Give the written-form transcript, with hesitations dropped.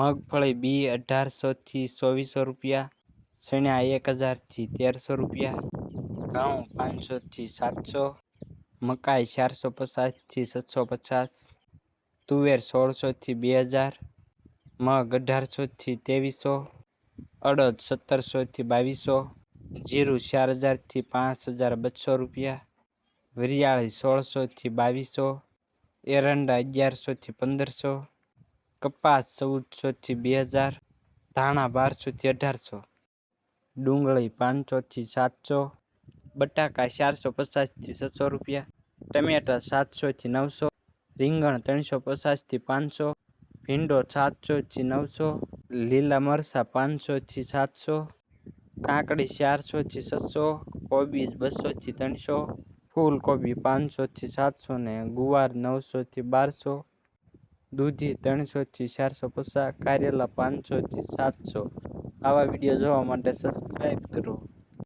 મગફળી બી 1800 થી 2400 રૂપિયા, ચણા 1000 થી 1300 રૂપિયા, ઘઉં 500 થી 700, મકાઈ 450 થી 750, તુવેર 1600 થી 2000, મગ 1800 થી 2300, અડદ 1700 થી 2200, જીરું 4000 થી 5200 રૂપિયા, વરિયાળી 1600 થી 2200, એરંડા 1100 થી 1500, કપાસ 1400 થી 2000, ધાણા 1200 થી 1800, ડુંગળી 500 થી 700, બટાકા 450 થી 600 રૂપિયા, ટમેટા 700 થી 900, રીંગણ 350 થી 500, ભીંડો 700 થી 900, લીલા મરચાં 500 થી 700, કાકડી 400 થી 600, કોબીજ 200 થી 300, ફૂલકોબી 500 થી 700 ને ગુવાર 900 થી 1200, દૂધી 300 થી 450, કારેલા 500 થી 700। આવા વિડીયો જોવા માટે સબસ્ક્રાઈબ કરો।